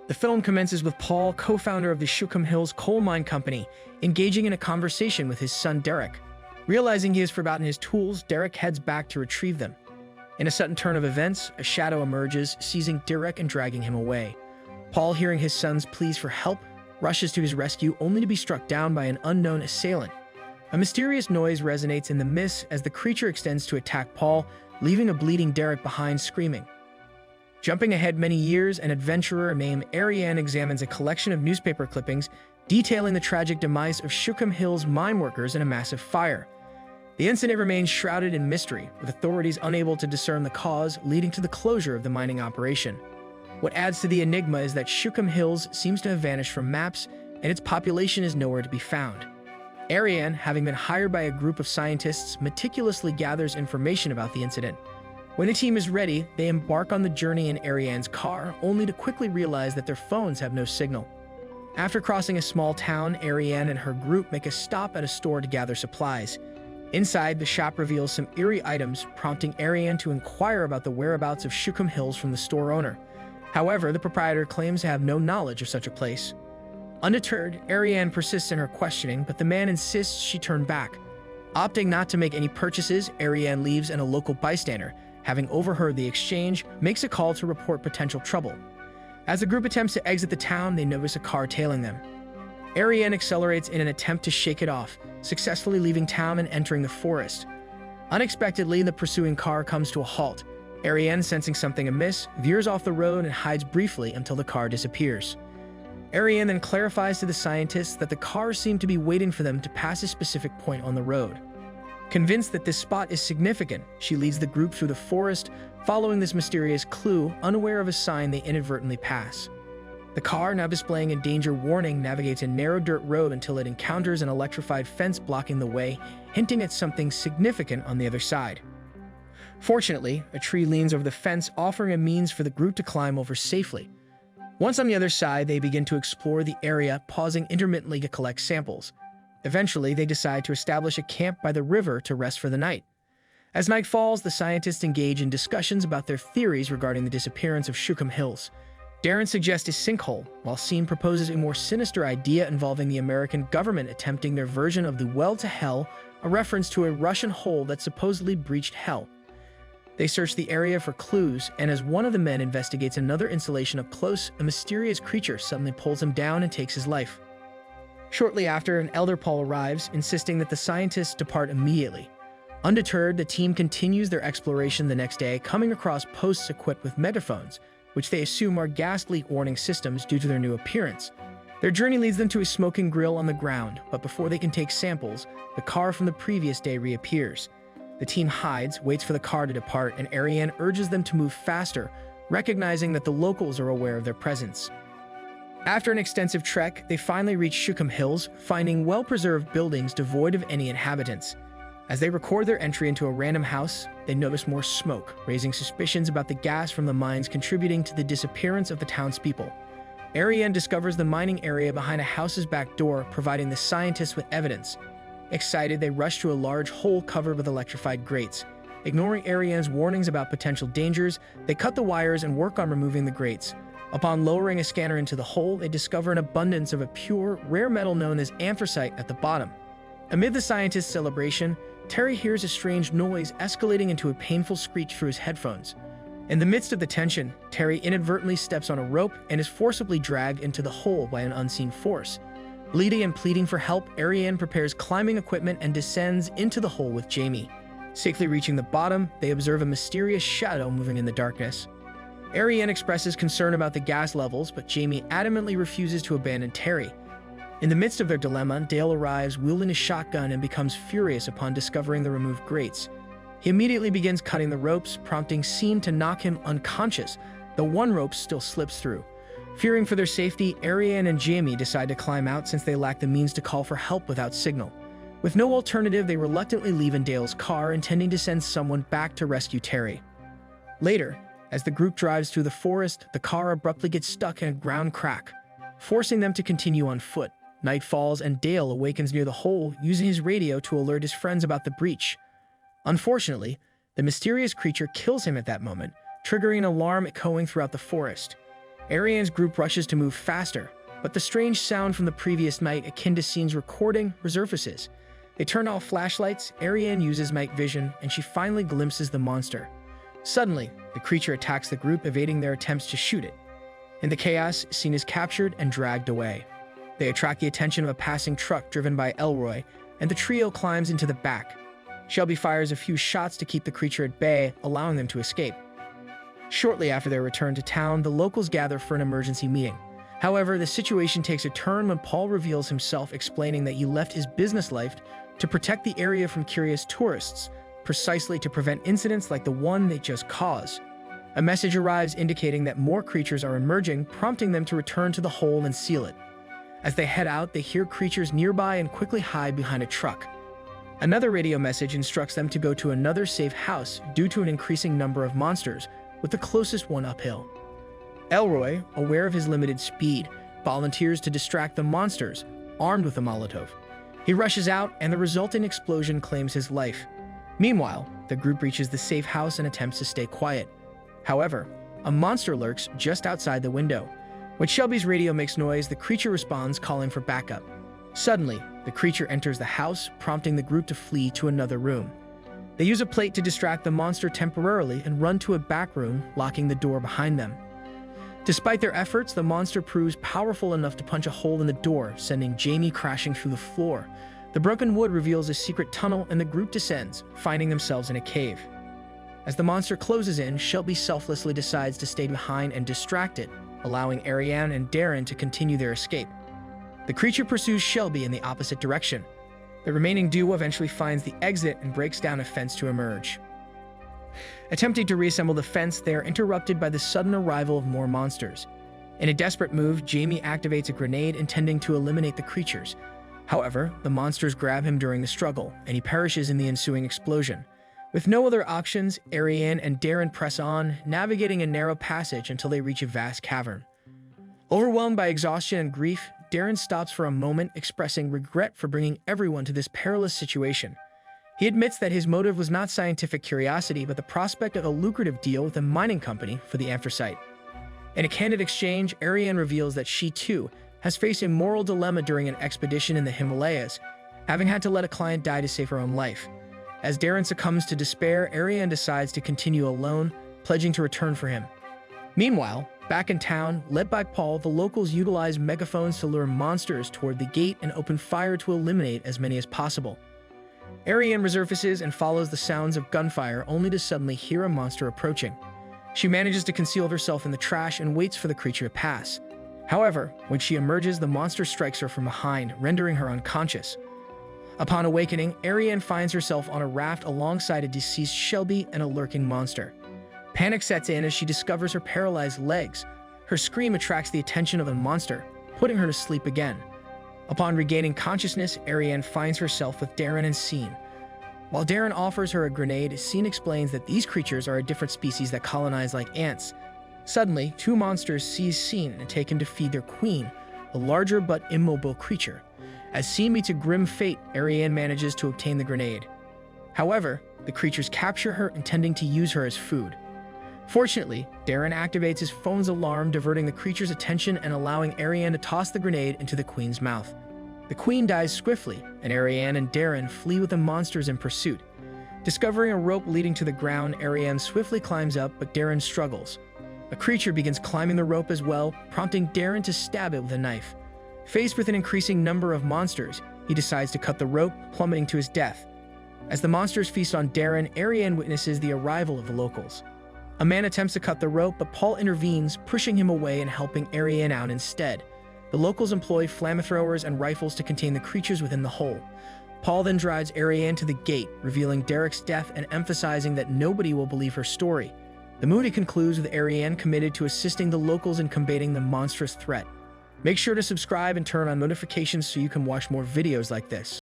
The film commences with Paul, co-founder of the Shookham Hills Coal Mine Company, engaging in a conversation with his son Derek. Realizing he has forgotten his tools, Derek heads back to retrieve them. In a sudden turn of events, a shadow emerges, seizing Derek and dragging him away. Paul, hearing his son's pleas for help, rushes to his rescue only to be struck down by an unknown assailant. A mysterious noise resonates in the mist as the creature extends to attack Paul, leaving a bleeding Derek behind screaming. Jumping ahead many years, an adventurer named Ariane examines a collection of newspaper clippings detailing the tragic demise of Shookham Hills mine workers in a massive fire. The incident remains shrouded in mystery, with authorities unable to discern the cause, leading to the closure of the mining operation. What adds to the enigma is that Shookham Hills seems to have vanished from maps, and its population is nowhere to be found. Ariane, having been hired by a group of scientists, meticulously gathers information about the incident. When the team is ready, they embark on the journey in Ariane's car, only to quickly realize that their phones have no signal. After crossing a small town, Ariane and her group make a stop at a store to gather supplies. Inside, the shop reveals some eerie items, prompting Ariane to inquire about the whereabouts of Shookham Hills from the store owner. However, the proprietor claims to have no knowledge of such a place. Undeterred, Ariane persists in her questioning, but the man insists she turn back. Opting not to make any purchases, Ariane leaves, and a local bystander, having overheard the exchange, makes a call to report potential trouble. As the group attempts to exit the town, they notice a car tailing them. Ariane accelerates in an attempt to shake it off, successfully leaving town and entering the forest. Unexpectedly, the pursuing car comes to a halt. Ariane, sensing something amiss, veers off the road and hides briefly until the car disappears. Ariane then clarifies to the scientists that the cars seem to be waiting for them to pass a specific point on the road. Convinced that this spot is significant, she leads the group through the forest, following this mysterious clue, unaware of a sign they inadvertently pass. The car, now displaying a danger warning, navigates a narrow dirt road until it encounters an electrified fence blocking the way, hinting at something significant on the other side. Fortunately, a tree leans over the fence, offering a means for the group to climb over safely. Once on the other side, they begin to explore the area, pausing intermittently to collect samples. Eventually, they decide to establish a camp by the river to rest for the night. As night falls, the scientists engage in discussions about their theories regarding the disappearance of Shookham Hills. Darren suggests a sinkhole, while Sean proposes a more sinister idea involving the American government attempting their version of the Well to Hell, a reference to a Russian hole that supposedly breached hell. They search the area for clues, and as one of the men investigates another installation up close, a mysterious creature suddenly pulls him down and takes his life. Shortly after, an elder Paul arrives, insisting that the scientists depart immediately. Undeterred, the team continues their exploration the next day, coming across posts equipped with megaphones, which they assume are gas leak warning systems due to their new appearance. Their journey leads them to a smoking grill on the ground, but before they can take samples, the car from the previous day reappears. The team hides, waits for the car to depart, and Ariane urges them to move faster, recognizing that the locals are aware of their presence. After an extensive trek, they finally reach Shookham Hills, finding well-preserved buildings devoid of any inhabitants. As they record their entry into a random house, they notice more smoke, raising suspicions about the gas from the mines contributing to the disappearance of the townspeople. Ariane discovers the mining area behind a house's back door, providing the scientists with evidence. Excited, they rush to a large hole covered with electrified grates. Ignoring Ariane's warnings about potential dangers, they cut the wires and work on removing the grates. Upon lowering a scanner into the hole, they discover an abundance of a pure, rare metal known as anthracite at the bottom. Amid the scientists' celebration, Terry hears a strange noise escalating into a painful screech through his headphones. In the midst of the tension, Terry inadvertently steps on a rope and is forcibly dragged into the hole by an unseen force. Bleeding and pleading for help, Ariane prepares climbing equipment and descends into the hole with Jamie. Safely reaching the bottom, they observe a mysterious shadow moving in the darkness. Ariane expresses concern about the gas levels, but Jamie adamantly refuses to abandon Terry. In the midst of their dilemma, Dale arrives wielding a shotgun and becomes furious upon discovering the removed grates. He immediately begins cutting the ropes, prompting Sean to knock him unconscious, though one rope still slips through. Fearing for their safety, Ariane and Jamie decide to climb out since they lack the means to call for help without signal. With no alternative, they reluctantly leave in Dale's car, intending to send someone back to rescue Terry. Later, as the group drives through the forest, the car abruptly gets stuck in a ground crack, forcing them to continue on foot. Night falls and Dale awakens near the hole, using his radio to alert his friends about the breach. Unfortunately, The mysterious creature kills him at that moment, triggering an alarm echoing throughout the forest. Ariane's group rushes to move faster, but the strange sound from the previous night, akin to scenes recording, resurfaces. They turn off flashlights, Ariane uses night vision, and she finally glimpses the monster. Suddenly, the creature attacks the group, evading their attempts to shoot it. In the chaos, Scene is captured and dragged away. They attract the attention of a passing truck driven by Elroy, and the trio climbs into the back. Shelby fires a few shots to keep the creature at bay, allowing them to escape. Shortly after their return to town, the locals gather for an emergency meeting. However, the situation takes a turn when Paul reveals himself, explaining that he left his business life to protect the area from curious tourists, precisely to prevent incidents like the one they just caused. A message arrives indicating that more creatures are emerging, prompting them to return to the hole and seal it. As they head out, they hear creatures nearby and quickly hide behind a truck. Another radio message instructs them to go to another safe house due to an increasing number of monsters, with the closest one uphill. Elroy, aware of his limited speed, volunteers to distract the monsters, armed with a Molotov. He rushes out, and the resulting explosion claims his life. Meanwhile, the group reaches the safe house and attempts to stay quiet. However, a monster lurks just outside the window. When Shelby's radio makes noise, the creature responds, calling for backup. Suddenly, the creature enters the house, prompting the group to flee to another room. They use a plate to distract the monster temporarily and run to a back room, locking the door behind them. Despite their efforts, the monster proves powerful enough to punch a hole in the door, sending Jamie crashing through the floor. The broken wood reveals a secret tunnel, and the group descends, finding themselves in a cave. As the monster closes in, Shelby selflessly decides to stay behind and distract it, allowing Ariane and Darren to continue their escape. The creature pursues Shelby in the opposite direction. The remaining duo eventually finds the exit and breaks down a fence to emerge. Attempting to reassemble the fence, they are interrupted by the sudden arrival of more monsters. In a desperate move, Jamie activates a grenade intending to eliminate the creatures. However, the monsters grab him during the struggle, and he perishes in the ensuing explosion. With no other options, Ariane and Darren press on, navigating a narrow passage until they reach a vast cavern. Overwhelmed by exhaustion and grief, Darren stops for a moment, expressing regret for bringing everyone to this perilous situation. He admits that his motive was not scientific curiosity, but the prospect of a lucrative deal with a mining company for the anthracite. In a candid exchange, Ariane reveals that she, too, has faced a moral dilemma during an expedition in the Himalayas, having had to let a client die to save her own life. As Darren succumbs to despair, Ariane decides to continue alone, pledging to return for him. Meanwhile, back in town, led by Paul, the locals utilize megaphones to lure monsters toward the gate and open fire to eliminate as many as possible. Ariane resurfaces and follows the sounds of gunfire, only to suddenly hear a monster approaching. She manages to conceal herself in the trash and waits for the creature to pass. However, when she emerges, the monster strikes her from behind, rendering her unconscious. Upon awakening, Ariane finds herself on a raft alongside a deceased Shelby and a lurking monster. Panic sets in as she discovers her paralyzed legs. Her scream attracts the attention of the monster, putting her to sleep again. Upon regaining consciousness, Ariane finds herself with Darren and Scene. While Darren offers her a grenade, Scene explains that these creatures are a different species that colonize like ants. Suddenly, two monsters seize Scene and take him to feed their queen, a larger but immobile creature. As Scene meets a grim fate, Ariane manages to obtain the grenade. However, the creatures capture her, intending to use her as food. Fortunately, Darren activates his phone's alarm, diverting the creature's attention and allowing Ariane to toss the grenade into the queen's mouth. The queen dies swiftly, and Ariane and Darren flee with the monsters in pursuit. Discovering a rope leading to the ground, Ariane swiftly climbs up, but Darren struggles. A creature begins climbing the rope as well, prompting Darren to stab it with a knife. Faced with an increasing number of monsters, he decides to cut the rope, plummeting to his death. As the monsters feast on Darren, Ariane witnesses the arrival of the locals. A man attempts to cut the rope, but Paul intervenes, pushing him away and helping Ariane out instead. The locals employ flamethrowers and rifles to contain the creatures within the hole. Paul then drives Ariane to the gate, revealing Derek's death and emphasizing that nobody will believe her story. The movie concludes with Ariane committed to assisting the locals in combating the monstrous threat. Make sure to subscribe and turn on notifications so you can watch more videos like this.